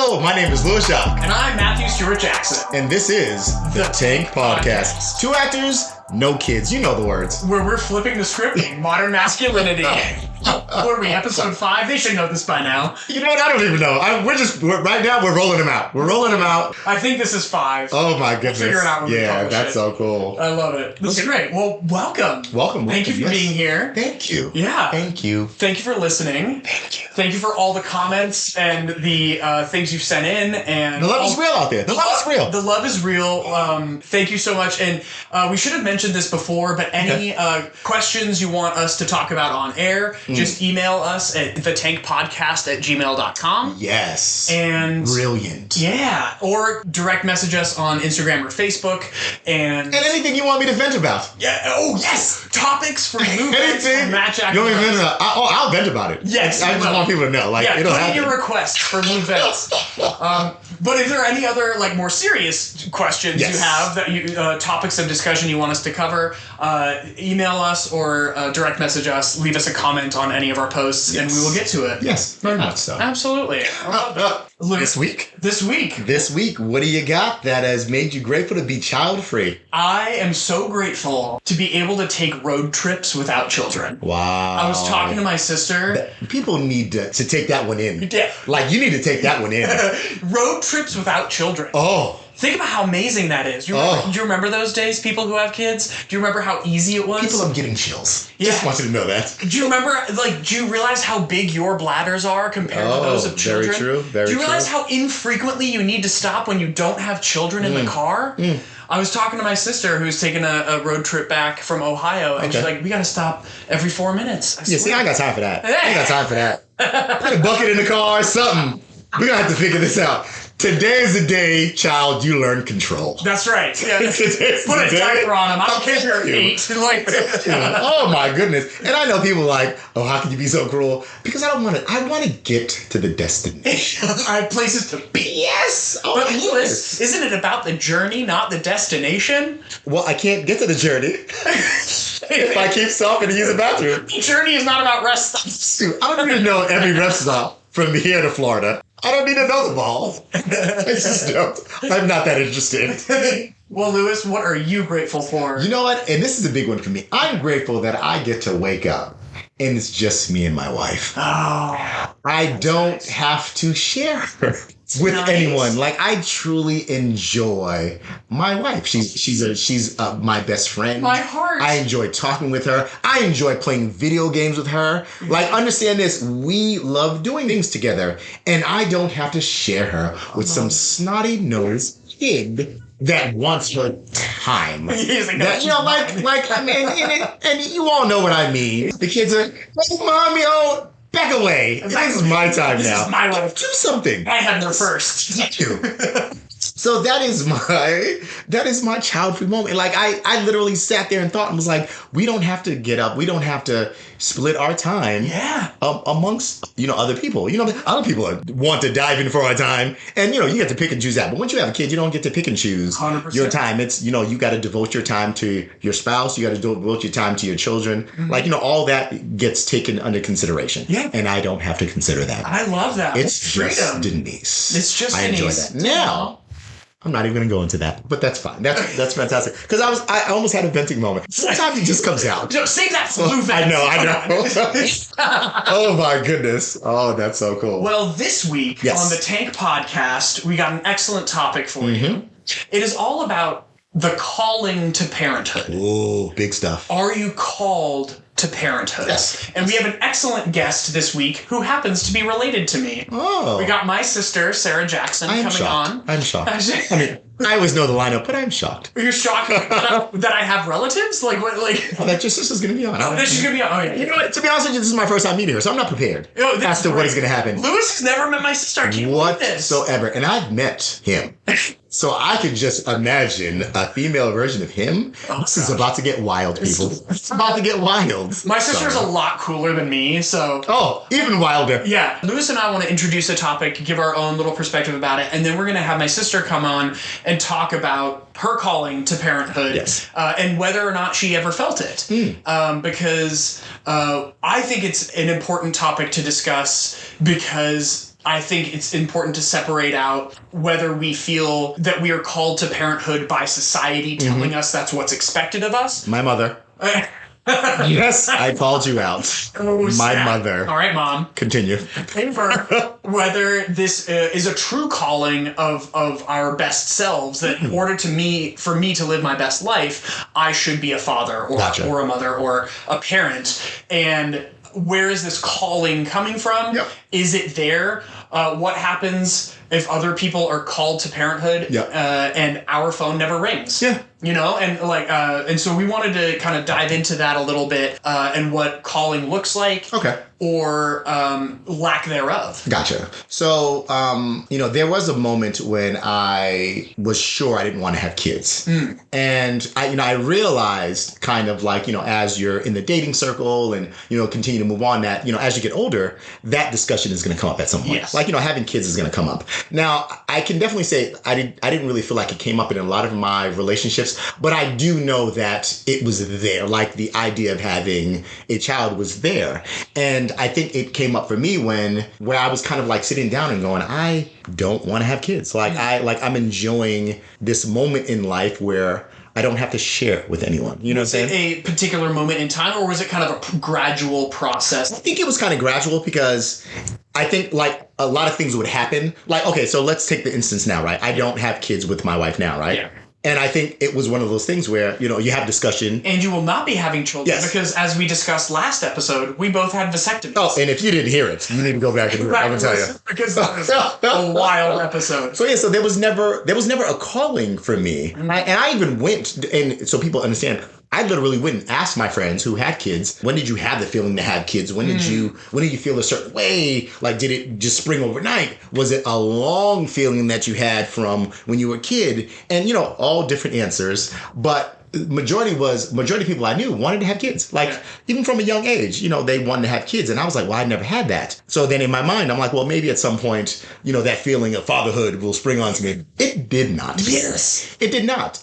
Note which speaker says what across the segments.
Speaker 1: Hello, my name is Louis Shock.
Speaker 2: And I'm Matthew Stewart Jackson.
Speaker 1: And this is the Tank Podcast. 2 actors, no kids. You know the words.
Speaker 2: Where we're flipping the script in modern masculinity. What are we, episode 5? They should know this by now.
Speaker 1: You know what? I don't even know. Right now, we're rolling them out. We're rolling them out.
Speaker 2: I think this is 5.
Speaker 1: Oh my goodness.
Speaker 2: We'll figure it out when we publish
Speaker 1: that's
Speaker 2: it.
Speaker 1: so cool.
Speaker 2: I love it. This is great. Well, welcome.
Speaker 1: Welcome.
Speaker 2: Thank you for being here.
Speaker 1: Thank you.
Speaker 2: Yeah.
Speaker 1: Thank you.
Speaker 2: Thank you for listening.
Speaker 1: Thank you.
Speaker 2: Thank you for all the comments and the things you've sent in. And
Speaker 1: The love is real out there. The love is real.
Speaker 2: The love is real. Thank you so much. And we should have mentioned this before, but any questions you want us to talk about on air, just email us at thetankpodcast@gmail.com.
Speaker 1: Yes.
Speaker 2: And
Speaker 1: brilliant.
Speaker 2: Yeah. Or direct message us on Instagram or Facebook. And
Speaker 1: anything you want me to vent about.
Speaker 2: Yeah. Oh, yes. Topics for movements.
Speaker 1: Anything.
Speaker 2: Match
Speaker 1: you want me to vent about? I'll vent about it.
Speaker 2: Yes.
Speaker 1: I just want people to know. Like, it'll
Speaker 2: put
Speaker 1: happen.
Speaker 2: in your requests for new events. But if there are any other more serious questions you have that topics of discussion you want us to cover, email us or direct message us. Leave us a comment on any of our posts, and we will get to it.
Speaker 1: Yes, very much so.
Speaker 2: Absolutely.
Speaker 1: This week, what do you got that has made you grateful to be child-free?
Speaker 2: I am so grateful to be able to take road trips without children.
Speaker 1: Wow.
Speaker 2: I was talking to my sister.
Speaker 1: People need to take that one in.
Speaker 2: Yeah.
Speaker 1: Like, you need to take that one in.
Speaker 2: Road trips without children.
Speaker 1: Oh.
Speaker 2: Think about how amazing that is. Do you remember those days, people who have kids? Do you remember how easy it was?
Speaker 1: People are getting chills.
Speaker 2: Yeah.
Speaker 1: Just want you to know that.
Speaker 2: Do you remember, do you realize how big your bladders are compared to those of children?
Speaker 1: Very true, very true.
Speaker 2: Do you realize how infrequently you need to stop when you don't have children in the car? I was talking to my sister who's taking a road trip back from Ohio, and she's like, we gotta stop every 4 minutes. I
Speaker 1: ain't got time for that. I ain't got time for that. Put a bucket in the car or something. We're gonna have to figure this out. Today is the day, child, you learn control.
Speaker 2: That's right. Yeah. Put a diaper on them. I don't care if you're 8.
Speaker 1: Oh my goodness. And I know people are like, oh, how can you be so cruel? Because I want to get to the destination.
Speaker 2: I have places to be.
Speaker 1: Yes. Oh,
Speaker 2: but Louis, isn't it about the journey, not the destination?
Speaker 1: Well, I can't get to the journey if I keep stopping to use the bathroom.
Speaker 2: The journey is not about rest stops.
Speaker 1: Dude, I don't need to know every rest stop from here to Florida. I don't need to know them all. I just don't. I'm not that interested.
Speaker 2: Well, Louis, what are you grateful for?
Speaker 1: You know what? And this is a big one for me. I'm grateful that I get to wake up and it's just me and my wife.
Speaker 2: Oh.
Speaker 1: I don't have to share her with anyone. Like, I truly enjoy my wife. She's my best friend.
Speaker 2: My heart.
Speaker 1: I enjoy talking with her. I enjoy playing video games with her. Like, understand this. We love doing things together, and I don't have to share her with some snotty-nosed kid that wants her time.
Speaker 2: He's like,
Speaker 1: that, I mean, and you all know what I mean. The kids are, oh, mommy, oh, back away. Exactly. This is my time now.
Speaker 2: This is my life.
Speaker 1: Do something.
Speaker 2: I had her first.
Speaker 1: Thank you. So that is my child-free moment. Like, I literally sat there and thought and was like, we don't have to get up. We don't have to split our time amongst, other people. Other people want to dive in for our time. And, you get to pick and choose that. But once you have a kid, you don't get to pick and choose
Speaker 2: 100%.
Speaker 1: your time. It's, you got to devote your time to your spouse. You got to devote your time to your children. Mm-hmm. All that gets taken under consideration.
Speaker 2: Yeah.
Speaker 1: And I don't have to consider that.
Speaker 2: I love that.
Speaker 1: It's just Denise.
Speaker 2: It's just
Speaker 1: I
Speaker 2: Denise.
Speaker 1: enjoy that. Now, I'm not even going to go into that, but that's fine. That's fantastic. Because I almost had a venting moment. Sometimes it just comes out.
Speaker 2: No, save that for Lou Vent.
Speaker 1: I know. Oh my goodness. Oh, that's so cool.
Speaker 2: Well, this week on the Tank Podcast, we got an excellent topic for you. It is all about the calling to parenthood.
Speaker 1: Ooh, big stuff.
Speaker 2: Are you called to parenthood?
Speaker 1: Yes.
Speaker 2: And we have an excellent guest this week who happens to be related to me.
Speaker 1: Oh.
Speaker 2: We got my sister, Sarah Jackson, coming on.
Speaker 1: I'm shocked. I mean, I always know the lineup, but I'm shocked.
Speaker 2: You're shocked that I have relatives? Like, what?
Speaker 1: Oh, that your sister's going to be on.
Speaker 2: Oh, that she's going to be on. Oh, yeah.
Speaker 1: You know what? To be honest with you, this is my first time meeting her, so I'm not prepared as to what is going to happen.
Speaker 2: Louis has never met my sister. I can't believe this.
Speaker 1: Whatsoever. And I've met him. So I could just imagine a female version of him. This is about to get wild, people. It's about to get wild.
Speaker 2: My sister's a lot cooler than me, so...
Speaker 1: Oh, even wilder.
Speaker 2: Yeah. Louis and I want to introduce a topic, give our own little perspective about it, and then we're going to have my sister come on and talk about her calling to parenthood and whether or not she ever felt it. Because I think it's an important topic to discuss because I think it's important to separate out whether we feel that we are called to parenthood by society telling us that's what's expected of us.
Speaker 1: My mother. Yes, I called you out.
Speaker 2: Oh,
Speaker 1: my mother.
Speaker 2: All right, Mom.
Speaker 1: Continue.
Speaker 2: Whether this is a true calling of our best selves, that in order for me to live my best life, I should be a father or a mother or a parent. And where is this calling coming from?
Speaker 1: Yep.
Speaker 2: Is it there? What happens if other people are called to parenthood and our phone never rings?
Speaker 1: Yeah.
Speaker 2: You know, and and so we wanted to kind of dive into that a little bit and what calling looks like.
Speaker 1: Okay.
Speaker 2: Or lack thereof.
Speaker 1: Gotcha. So, there was a moment when I was sure I didn't want to have kids. And I realized kind of as you're in the dating circle and, continue to move on that, as you get older, that discussion is going to come up at some point.
Speaker 2: Yes.
Speaker 1: Having kids is going to come up. Now, I can definitely say I didn't really feel like it came up in a lot of my relationships, but I do know that it was there. The idea of having a child was there. And I think it came up for me where I was kind of sitting down and going, I don't want to have kids. I'm enjoying this moment in life where I don't have to share with anyone. You know what I'm saying?
Speaker 2: Was it a particular moment in time, or was it kind of a gradual process?
Speaker 1: I think it was kind of gradual because I think a lot of things would happen. Okay, so let's take the instance now, right? I don't have kids with my wife now, right?
Speaker 2: Yeah.
Speaker 1: And I think it was one of those things where, you have discussion.
Speaker 2: And you will not be having children because, as we discussed last episode, we both had vasectomies.
Speaker 1: Oh, and if you didn't hear it, you need to go back and hear it. I'm going to tell you.
Speaker 2: Because that was a wild episode.
Speaker 1: So there was never a calling for me. And I even went, and so people understand, I literally went and asked my friends who had kids, when did you have the feeling to have kids? When did you feel a certain way? Did it just spring overnight? Was it a long feeling that you had from when you were a kid? And, all different answers. But majority of people I knew wanted to have kids. Even from a young age, they wanted to have kids. And I was like, well, I never had that. So then in my mind, I'm like, well, maybe at some point, that feeling of fatherhood will spring onto me. It did not.
Speaker 2: Yes.
Speaker 1: It did not.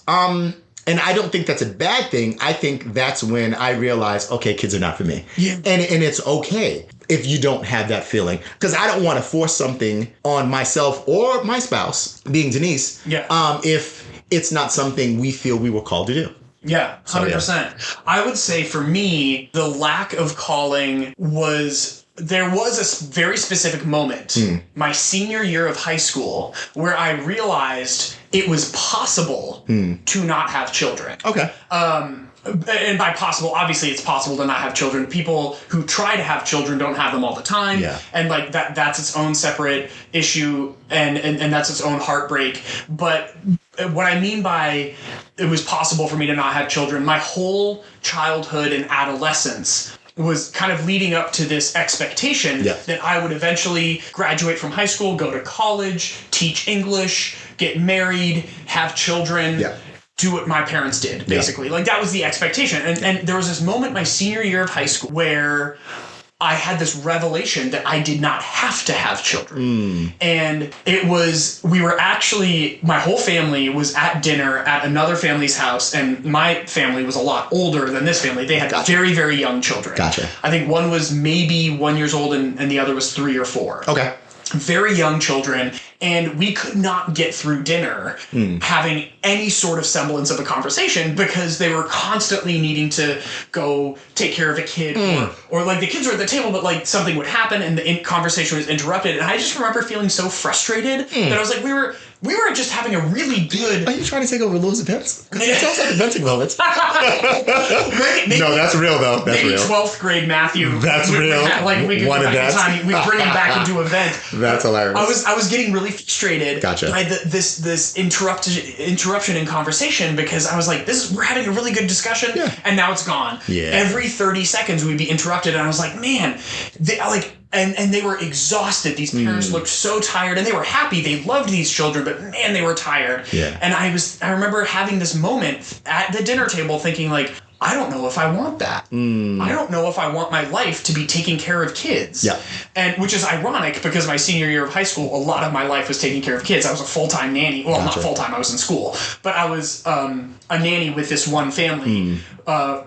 Speaker 1: And I don't think that's a bad thing. I think that's when I realized, okay, kids are not for me.
Speaker 2: Yeah.
Speaker 1: And it's okay if you don't have that feeling. Because I don't want to force something on myself or my spouse, being Denise, if it's not something we feel we were called to do.
Speaker 2: Yeah, 100%. I would say for me, the lack of calling there was a very specific moment, my senior year of high school, where I realized it was possible to not have children.
Speaker 1: Okay.
Speaker 2: And by possible, obviously it's possible to not have children. People who try to have children don't have them all the time.
Speaker 1: Yeah.
Speaker 2: And that's its own separate issue and that's its own heartbreak. But what I mean by it was possible for me to not have children, my whole childhood and adolescence was kind of leading up to this expectation that I would eventually graduate from high school, go to college, teach English, get married, have children, do what my parents did, basically. That was the expectation. And there was this moment my senior year of high school where I had this revelation that I did not have to have children. And my whole family was at dinner at another family's house, and my family was a lot older than this family. They had very, very young children.
Speaker 1: Gotcha.
Speaker 2: I think one was maybe 1 year old and the other was 3 or 4.
Speaker 1: Okay.
Speaker 2: Very young children, and we could not get through dinner having any sort of semblance of a conversation because they were constantly needing to go take care of a kid or the kids were at the table, but something would happen and the conversation was interrupted. And I just remember feeling so frustrated that I was like, we were just having a really good...
Speaker 1: Are you trying to take over Lou's events? Because it sounds like a venting moment. No, that's real, though. That's
Speaker 2: maybe
Speaker 1: real.
Speaker 2: 12th grade Matthew.
Speaker 1: That's real.
Speaker 2: We could
Speaker 1: One of that.
Speaker 2: We bring him back into event.
Speaker 1: That's hilarious.
Speaker 2: I was getting really frustrated by this interruption in conversation because I was like, we're having a really good discussion and now it's gone.
Speaker 1: Yeah.
Speaker 2: Every 30 seconds we'd be interrupted and I was like, man, and they were exhausted. These parents looked so tired, and they were happy. They loved these children, but man, they were tired.
Speaker 1: Yeah.
Speaker 2: And I remember having this moment at the dinner table thinking I don't know if I want that. I don't know if I want my life to be taking care of kids.
Speaker 1: Yeah.
Speaker 2: And which is ironic because my senior year of high school, a lot of my life was taking care of kids. I was a full-time nanny. Well, not full-time, I was in school. But I was a nanny with this one family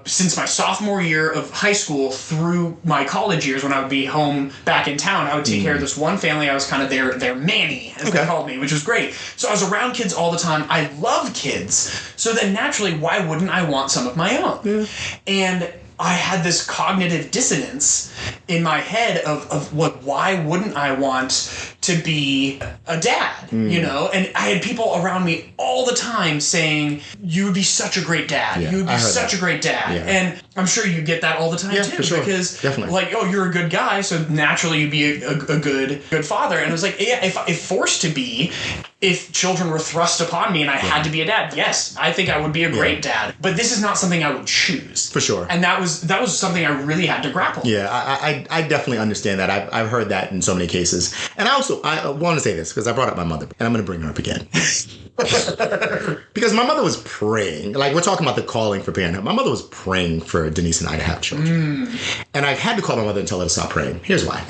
Speaker 2: since my sophomore year of high school through my college years when I would be home back in town. I would take care of this one family. I was kind of their nanny, as they called me, which was great. So I was around kids all the time. I love kids. So then naturally, why wouldn't I want some of my own? Yeah. And I had this cognitive dissonance in my head of what, why wouldn't I want to be a dad, you know? And I had people around me all the time saying, you would be such a great dad.
Speaker 1: Yeah,
Speaker 2: you would be such a great dad. Yeah. And I'm sure you get that all the time too. For sure. Because like, oh, you're a good guy, so naturally you'd be a good father. And it was like, yeah, if forced to be, if children were thrust upon me and I had to be a dad, yes, I think I would be a great dad. But this is not something I would choose.
Speaker 1: For sure.
Speaker 2: And that was something I really had to grapple with.
Speaker 1: Yeah, I definitely understand that. I've heard that in so many cases. And I want to say this because I brought up my mother, and I'm going to bring her up again. Because my mother was praying. Like, we're talking about the calling for parenthood. My mother was praying for Denise and I to have children. And I had to call my mother and tell her to stop praying. Here's why.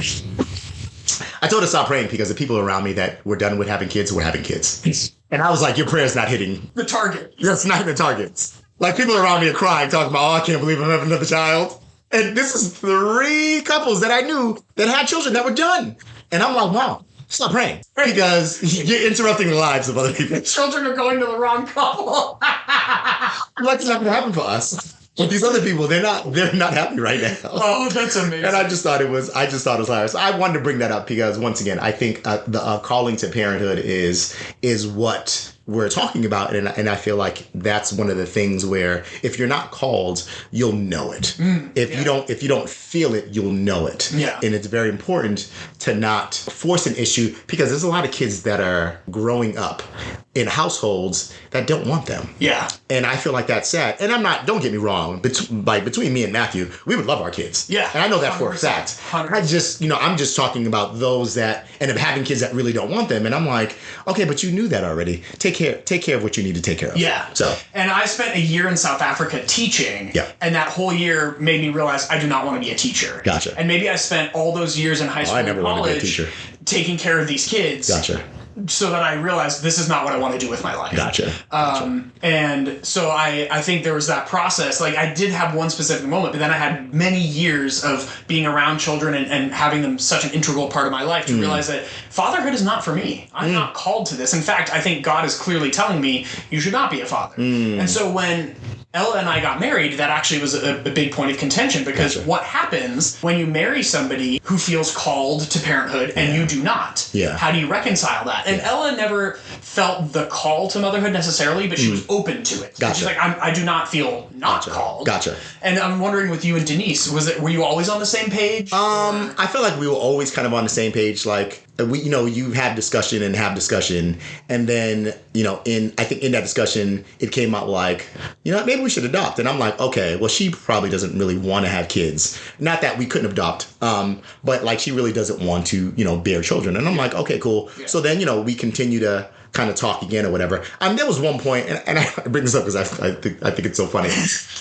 Speaker 1: I told her to stop praying because the people around me that were done with having kids were having kids. And I was like, your prayer's not hitting
Speaker 2: the target.
Speaker 1: That's not the targets. Like, people around me are crying, talking about, oh, I can't believe I'm having another child. And this is 3 couples that I knew that had children that were done. And I'm like, wow, stop praying. Because you're interrupting the lives of other people.
Speaker 2: Children are going to the wrong couple.
Speaker 1: Like, it's not going to happen for us. But these other people, they're not happy right now.
Speaker 2: Oh, that's amazing.
Speaker 1: And I just thought it was hilarious. I wanted to bring that up because, once again, I think the calling to parenthood is what we're talking about, and I feel like that's one of the things where if you're not called, you'll know it. If you don't feel it, you'll know it.
Speaker 2: Yeah.
Speaker 1: And it's very important to not force an issue because there's a lot of kids that are growing up in households that don't want them.
Speaker 2: Yeah.
Speaker 1: And I feel like that's sad. And don't get me wrong, between me and Matthew, we would love our kids.
Speaker 2: Yeah.
Speaker 1: And I know that for a fact.
Speaker 2: 100%.
Speaker 1: I'm just talking about those that end up having kids that really don't want them. And I'm like, okay, but you knew that already. Take care of what you need to take care of.
Speaker 2: Yeah.
Speaker 1: So.
Speaker 2: And I spent a year in South Africa teaching.
Speaker 1: Yeah.
Speaker 2: And that whole year made me realize I do not want to be a teacher.
Speaker 1: Gotcha.
Speaker 2: And maybe I spent all those years in high school and college taking care of these kids.
Speaker 1: Gotcha.
Speaker 2: So that I realized this is not what I want to do with my life.
Speaker 1: Gotcha.
Speaker 2: And so I think there was that process. Like, I did have one specific moment, but then I had many years of being around children and having them such an integral part of my life to realize that fatherhood is not for me. I'm not called to this. In fact, I think God is clearly telling me you should not be a father. And so when Ella and I got married, that actually was a big point of contention because what happens when you marry somebody who feels called to parenthood and you do not?
Speaker 1: Yeah.
Speaker 2: How do you reconcile that? And Ella never felt the call to motherhood necessarily, but she was open to it.
Speaker 1: Gotcha.
Speaker 2: She's like, I do not feel not called.
Speaker 1: Gotcha.
Speaker 2: And I'm wondering with you and Denise, were you always on the same page?
Speaker 1: I feel like we were always kind of on the same page. Like, you have discussion, and then, I think in that discussion, it came out like, maybe we should adopt. And I'm like, okay, well, she probably doesn't really want to have kids. Not that we couldn't adopt, but like she really doesn't want to, bear children. And I'm like, okay, cool. Yeah. So then, we continue to kind of talk again or whatever. There was one point, and I bring this up because I think it's so funny,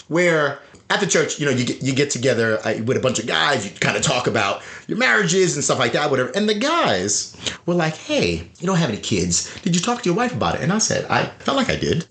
Speaker 1: where at the church, you get together with a bunch of guys, you kind of talk about your marriages and stuff like that, whatever. And the guys were like, hey, you don't have any kids. Did you talk to your wife about it? And I said, I felt like I did.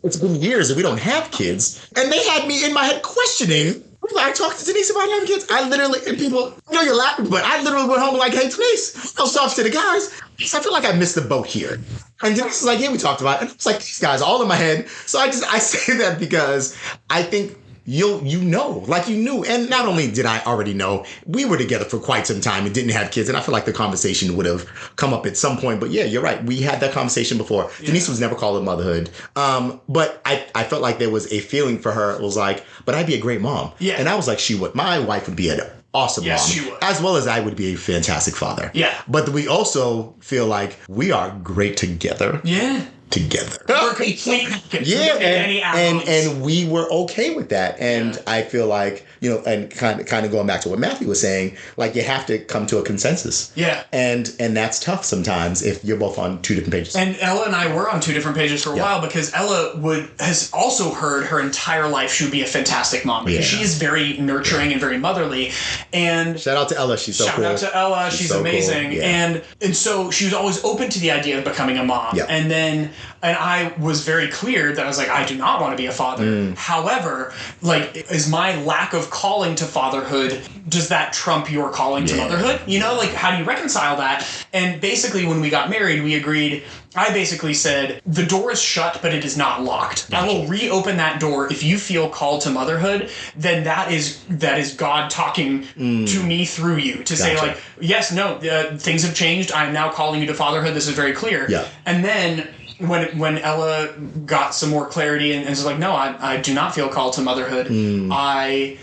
Speaker 1: It's been years that we don't have kids. And they had me in my head questioning. I talked to Denise about having kids. I literally, and people, you're laughing, but I literally went home like, hey, Denise, I was talking to the guys. So I feel like I missed the boat here. And Denise was like, yeah, we talked about it. And it's like, these guys all in my head. So I say that because I think you knew. And not only did I already know, we were together for quite some time and didn't have kids. And I feel like the conversation would have come up at some point. But yeah, you're right. We had that conversation before. Yeah. Denise was never called a motherhood. But I felt like there was a feeling for her. It was like, but I'd be a great mom. Yeah. And I was like, my wife would be an awesome mom.
Speaker 2: She would.
Speaker 1: As well as I would be a fantastic father.
Speaker 2: Yeah.
Speaker 1: But we also feel like we are great together.
Speaker 2: Yeah.
Speaker 1: together.
Speaker 2: We're complete.
Speaker 1: Yeah, and we were okay with that. And I feel like, and kind of going back to what Matthew was saying, like you have to come to a consensus.
Speaker 2: Yeah.
Speaker 1: And that's tough sometimes if you're both on two different pages.
Speaker 2: And Ella and I were on two different pages for a while because Ella has also heard her entire life she would be a fantastic mom because she is very nurturing and very motherly. And
Speaker 1: shout out to Ella, she's so cool.
Speaker 2: Shout out to Ella, she's so amazing.
Speaker 1: Cool.
Speaker 2: And so she was always open to the idea of becoming a mom.
Speaker 1: Yeah.
Speaker 2: And I was very clear that I was like, I do not want to be a father. However, like, is my lack of calling to fatherhood, does that trump your calling to motherhood? Like, how do you reconcile that? And basically, when we got married, we agreed. I basically said, the door is shut, but it is not locked. I will reopen that door if you feel called to motherhood. Then that is God talking to me through you to say, like, yes, no, things have changed. I am now calling you to fatherhood. This is very clear. Yeah. And then when Ella got some more clarity and was like, no, I do not feel called to motherhood. I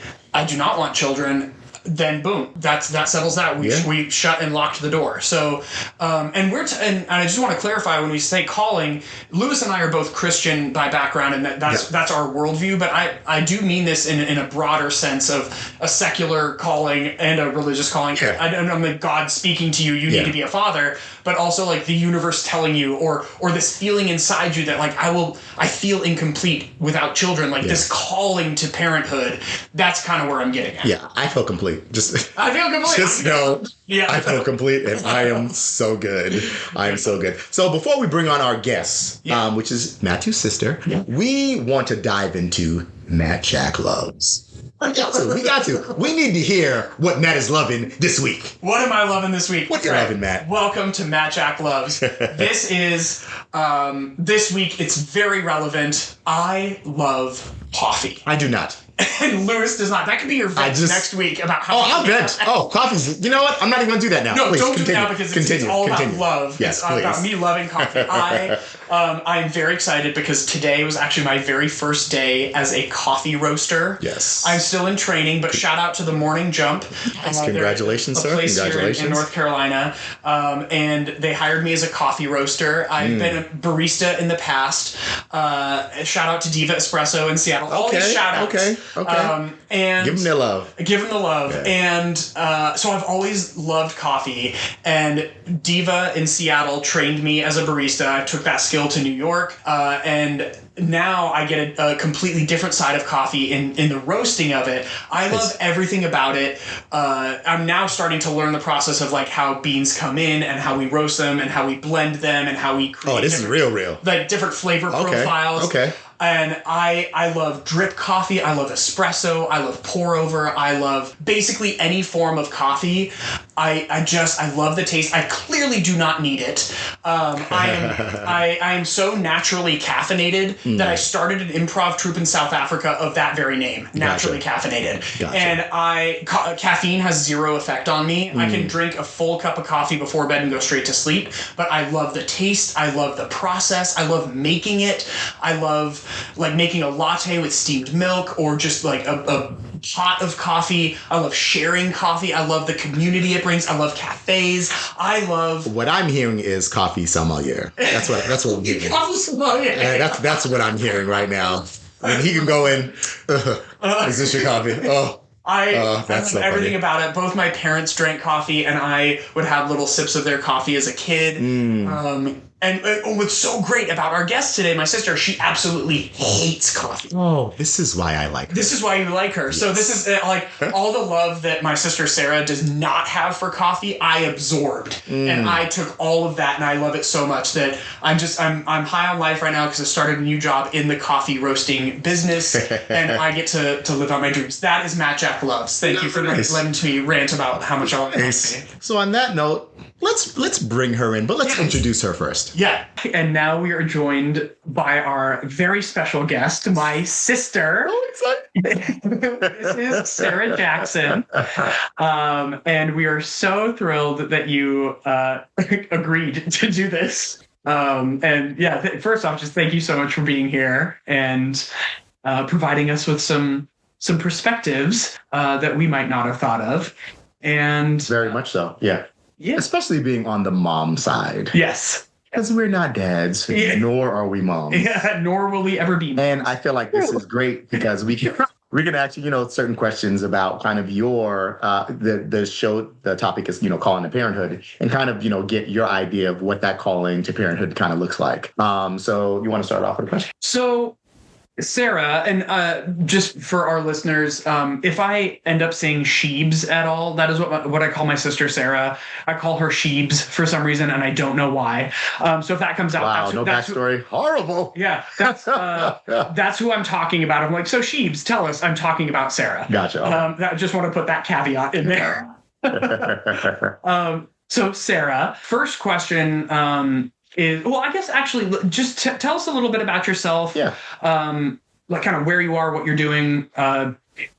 Speaker 2: do not want children. Then boom, that settles that. We shut and locked the door. So, and I just want to clarify when we say calling, Lewis and I are both Christian by background, and that's our worldview. But I do mean this in a broader sense of a secular calling and a religious calling. Yeah. I'm like God speaking to you. You need to be a father, but also like the universe telling you, or this feeling inside you that like I feel incomplete without children. Like this calling to parenthood. That's kind of where I'm getting at.
Speaker 1: Yeah, I feel complete.
Speaker 2: I feel complete.
Speaker 1: Just know I feel complete, and I am so good. I am so good. So before we bring on our guests, which is Matthew's sister, we want to dive into Matt Jack Loves. We got to. We need to hear what Matt is loving this week.
Speaker 2: What am I loving this week?
Speaker 1: What you loving, Matt?
Speaker 2: Welcome to Matt Jack Loves. This is, this week, it's very relevant. I love coffee.
Speaker 1: I do not.
Speaker 2: And Lewis does not. That could be your vent next week about how.
Speaker 1: I'll vent. Coffee's. You know what? I'm not even going to do that now.
Speaker 2: No,
Speaker 1: please,
Speaker 2: don't
Speaker 1: continue.
Speaker 2: do it now because it's all about love.
Speaker 1: Yes,
Speaker 2: it's
Speaker 1: please.
Speaker 2: about me loving coffee. I'm very excited because today was actually my very first day as a coffee roaster.
Speaker 1: Yes.
Speaker 2: I'm still in training, but shout out to the Morning Jump.
Speaker 1: Yes, congratulations, sir. Congratulations.
Speaker 2: Here in North Carolina. And they hired me as a coffee roaster. I've been a barista in the past. Shout out to Diva Espresso in Seattle. All these shout outs.
Speaker 1: Okay. And give them the love.
Speaker 2: Yeah. And so I've always loved coffee. And Diva in Seattle trained me as a barista. I took that skill to New York. And now I get a completely different side of coffee in the roasting of it. I love everything about it. I'm now starting to learn the process of like how beans come in and how we roast them and how we blend them and how we create
Speaker 1: this is real.
Speaker 2: Like different flavor profiles. Okay. And I love drip coffee. I love espresso. I love pour over. I love basically any form of coffee. I love the taste. I clearly do not need it. I am so naturally caffeinated that I started an improv troupe in South Africa of that very name, naturally caffeinated. And caffeine has zero effect on me. I can drink a full cup of coffee before bed and go straight to sleep. But I love the taste. I love the process. I love making it. I love like making a latte with steamed milk or just like a pot of coffee. I love sharing coffee. I love the community it brings. I love cafes. What
Speaker 1: I'm hearing is coffee sommelier. That's what I'm hearing.
Speaker 2: Coffee sommelier.
Speaker 1: That's what I'm hearing right now. I mean, he can go in. Is this your coffee? I love
Speaker 2: everything about it. Both my parents drank coffee, and I would have little sips of their coffee as a kid. And what's so great about our guest today, my sister, she absolutely hates coffee.
Speaker 1: Oh, this is why I like her.
Speaker 2: This is why you like her. Yes. So this is like all the love that my sister Sarah does not have for coffee, I absorbed. And I took all of that, and I love it so much that I'm high on life right now because I started a new job in the coffee roasting business, and I get to live out my dreams. That is Matt Jack Loves. Thank you for letting me rant about how much I love coffee.
Speaker 1: So on that note, let's bring her in, but let's introduce her first.
Speaker 2: Yeah. And now we are joined by our very special guest, my sister.
Speaker 1: Oh,
Speaker 2: this is Sarah Jackson. And we are so thrilled that you agreed to do this. First off, just thank you so much for being here and providing us with some perspectives that we might not have thought of. And
Speaker 1: very much so. Yeah. Especially being on the mom side.
Speaker 2: Yes.
Speaker 1: Because we're not dads, nor are we moms.
Speaker 2: Yeah, nor will we ever be moms.
Speaker 1: And I feel like this is great because we can actually, certain questions about kind of your the topic is, calling to parenthood, and kind of, get your idea of what that calling to parenthood kind of looks like. So you want to start off with a question?
Speaker 2: So Sarah, and just for our listeners, if I end up saying Sheebs at all, that is what I call my sister Sarah. I call her Sheebs for some reason, and I don't know why. So if that comes out,
Speaker 1: wow, no backstory, horrible.
Speaker 2: Yeah, that's who I'm talking about. I'm like, so Sheebs, tell us. I'm talking about Sarah.
Speaker 1: Gotcha.
Speaker 2: I just want to put that caveat in there. So Sarah, first question. I guess actually just tell us a little bit about yourself.
Speaker 1: Yeah.
Speaker 2: Like kind of where you are, what you're doing,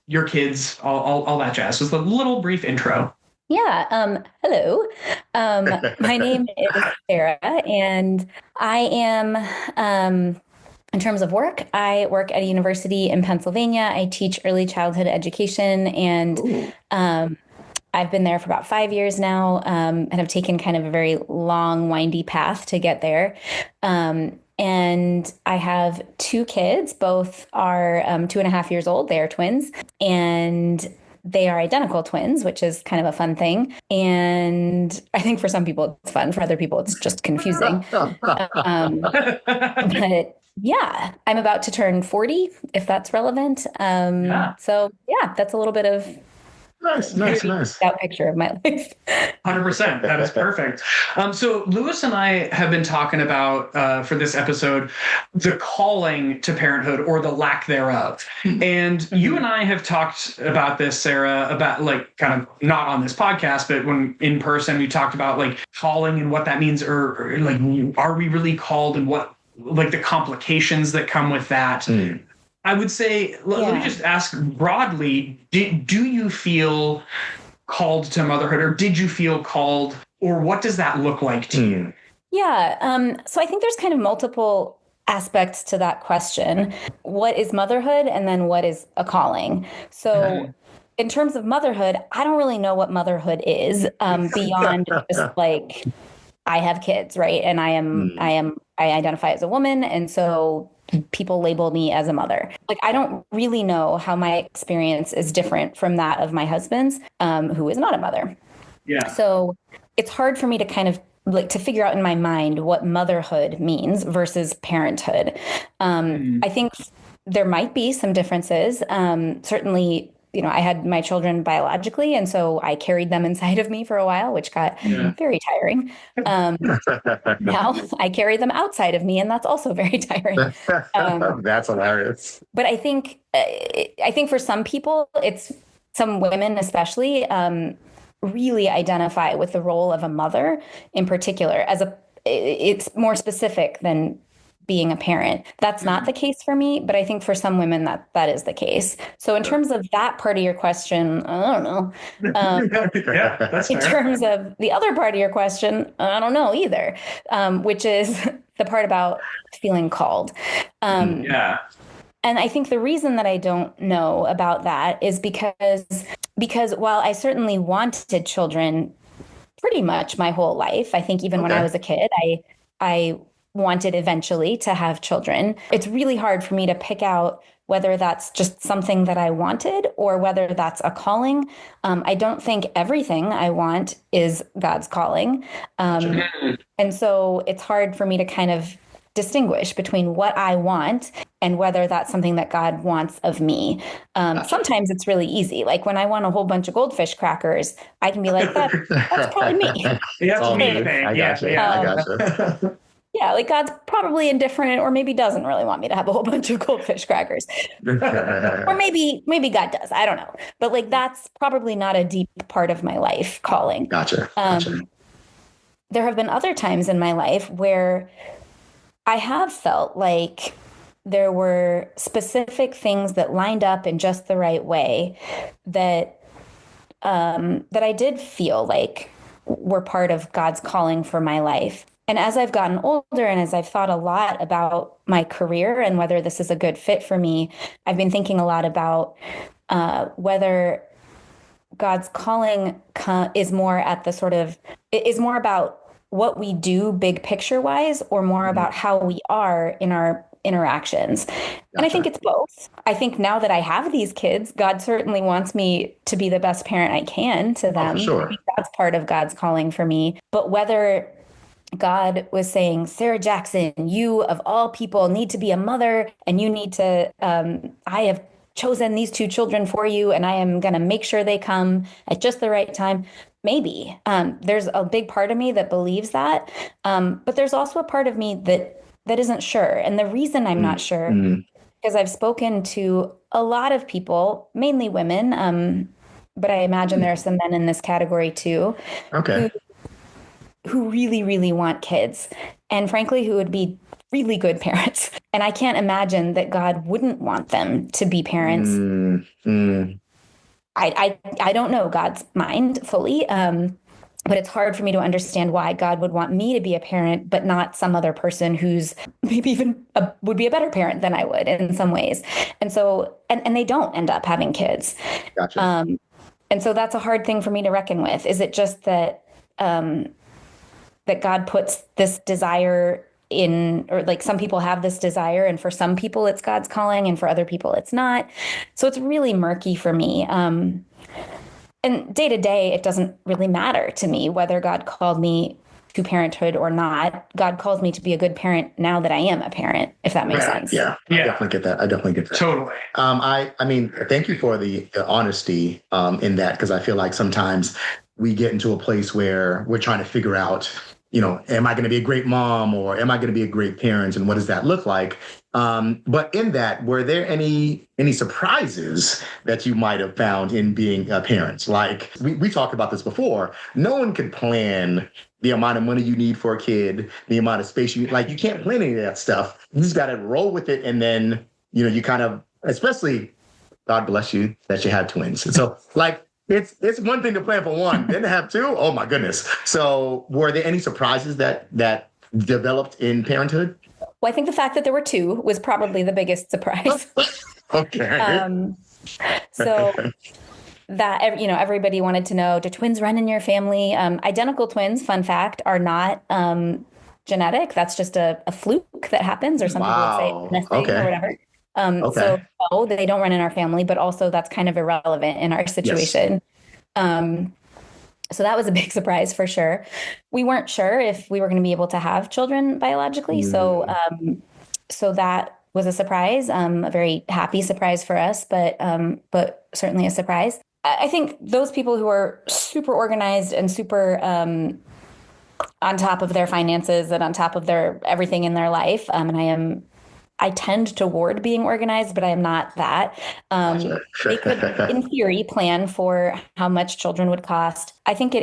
Speaker 2: your kids, all that jazz. Just a little brief intro.
Speaker 3: Yeah. Hello. My name is Sarah, and I am, in terms of work, I work at a university in Pennsylvania. I teach early childhood education, and I've been there for about 5 years now, and have taken kind of a very long, windy path to get there. And I have 2 kids. Both are 2.5 years old. They are twins, and they are identical twins, which is kind of a fun thing. And I think for some people it's fun. For other people, it's just confusing. But yeah, I'm about to turn 40, if that's relevant. So yeah, that's a little bit of
Speaker 1: Nice.
Speaker 3: That picture of my life.
Speaker 2: 100%. That is perfect. So Lewis and I have been talking about, for this episode, the calling to parenthood or the lack thereof. And you and I have talked about this, Sarah, about like kind of not on this podcast, but when in person, we talked about like calling and what that means, or like, are we really called, and what, like the complications that come with that. I would say, let me just ask broadly, do you feel called to motherhood, or did you feel called, or what does that look like to you?
Speaker 3: Yeah. So I think there's kind of multiple aspects to that question. What is motherhood? And then what is a calling? So in terms of motherhood, I don't really know what motherhood is, beyond just like, I have kids, right? And I identify as a woman. And so people label me as a mother. Like, I don't really know how my experience is different from that of my husband's, who is not a mother.
Speaker 2: Yeah.
Speaker 3: So it's hard for me to kind of like to figure out in my mind what motherhood means versus parenthood. I think there might be some differences. Certainly, I had my children biologically, and so I carried them inside of me for a while, which got very tiring. Now I carry them outside of me, and that's also very tiring.
Speaker 1: That's hilarious.
Speaker 3: But I think for some people, some women especially, really identify with the role of a mother in particular it's more specific than being a parent. That's not the case for me, but I think for some women that is the case. So in terms of that part of your question, I don't know.
Speaker 2: Yeah, that's fair.
Speaker 3: In terms of the other part of your question, I don't know either, which is the part about feeling called. And I think the reason that I don't know about that is because while I certainly wanted children pretty much my whole life, I think even when I was a kid, I wanted eventually to have children. It's really hard for me to pick out whether that's just something that I wanted or whether that's a calling. I don't think everything I want is God's calling. And so it's hard for me to kind of distinguish between what I want and whether that's something that God wants of me. Sometimes it's really easy. Like when I want a whole bunch of goldfish crackers, I can be like, that's probably me.
Speaker 2: That's me.
Speaker 1: I gotcha.
Speaker 3: Yeah, like God's probably indifferent, or maybe doesn't really want me to have a whole bunch of goldfish crackers. Or maybe God does. I don't know. But like that's probably not a deep part of my life calling.
Speaker 1: Gotcha.
Speaker 3: There have been other times in my life where I have felt like there were specific things that lined up in just the right way that I did feel like were part of God's calling for my life. And as I've gotten older and as I've thought a lot about my career and whether this is a good fit for me, I've been thinking a lot about whether God's calling is more at the sort of, is more about what we do big picture wise, or more about how we are in our interactions. Gotcha. And I think it's both. I think now that I have these kids, God certainly wants me to be the best parent I can to them.
Speaker 1: For sure.
Speaker 3: I think that's part of God's calling for me. But whether God was saying, Sarah Jackson, you of all people need to be a mother, and you need to, I have chosen these 2 children for you, and I am going to make sure they come at just the right time. Maybe. There's a big part of me that believes that. But there's also a part of me that isn't sure. And the reason I'm not sure, because I've spoken to a lot of people, mainly women, but I imagine there are some men in this category too.
Speaker 1: Okay.
Speaker 3: Who really, really want kids, and frankly, who would be really good parents. And I can't imagine that God wouldn't want them to be parents. I don't know God's mind fully, but it's hard for me to understand why God would want me to be a parent, but not some other person who's maybe even would be a better parent than I would in some ways. And so, and they don't end up having kids.
Speaker 1: Gotcha.
Speaker 3: And so that's a hard thing for me to reckon with. Is it just that, that God puts this desire in, or like some people have this desire, and for some people it's God's calling, and for other people it's not. So it's really murky for me. And day to day, it doesn't really matter to me whether God called me to parenthood or not. God calls me to be a good parent now that I am a parent, if that makes sense.
Speaker 1: Yeah. I definitely get that.
Speaker 2: Totally.
Speaker 1: I mean, thank you for the honesty in that, because I feel like sometimes we get into a place where we're trying to figure out, am I going to be a great mom, or am I going to be a great parent, and what does that look like? But in that, were there any surprises that you might have found in being a parent? Like we talked about this before. No one can plan the amount of money you need for a kid, the amount of space you like. You can't plan any of that stuff. You just got to roll with it, and then you kind of, especially, God bless you that you have twins. So like. It's one thing to plan for one, then to have 2. Oh my goodness! So, were there any surprises that developed in parenthood?
Speaker 3: Well, I think the fact that there were 2 was probably the biggest surprise.
Speaker 1: Okay.
Speaker 3: So that everybody wanted to know: do twins run in your family? Identical twins, fun fact, are not genetic. That's just a fluke that happens, or some people would say a thing or whatever. So no, they don't run in our family, but also that's kind of irrelevant in our situation. Yes. So that was a big surprise for sure. We weren't sure if we were going to be able to have children biologically. So that was a surprise, a very happy surprise for us, but certainly a surprise. I think those people who are super organized and super on top of their finances and on top of their everything in their life, and I tend toward being organized, but I am not that. They could, in theory, plan for how much children would cost. I think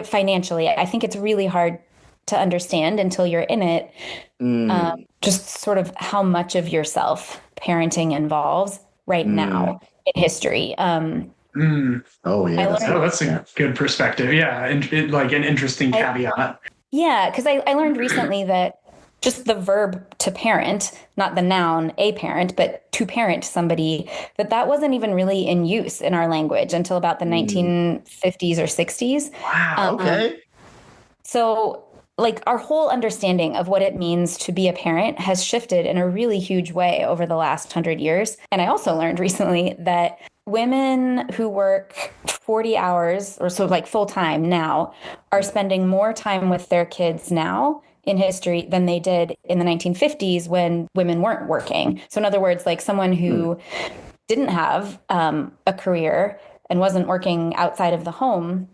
Speaker 3: financially, I think it's really hard to understand until you're in it, just sort of how much of yourself parenting involves right now in history.
Speaker 1: Oh, yeah.
Speaker 2: That's a good perspective. Yeah. And like an interesting caveat.
Speaker 3: Yeah. Because I learned recently that just the verb to parent, not the noun a parent, but to parent somebody, that wasn't even really in use in our language until about the 1950s or 60s.
Speaker 1: Wow. Okay.
Speaker 3: So like our whole understanding of what it means to be a parent has shifted in a really huge way over the last 100 years. And I also learned recently that women who work 40 hours or so, like full time now, are spending more time with their kids now in history than they did in the 1950s when women weren't working. So in other words, like someone who didn't have a career and wasn't working outside of the home,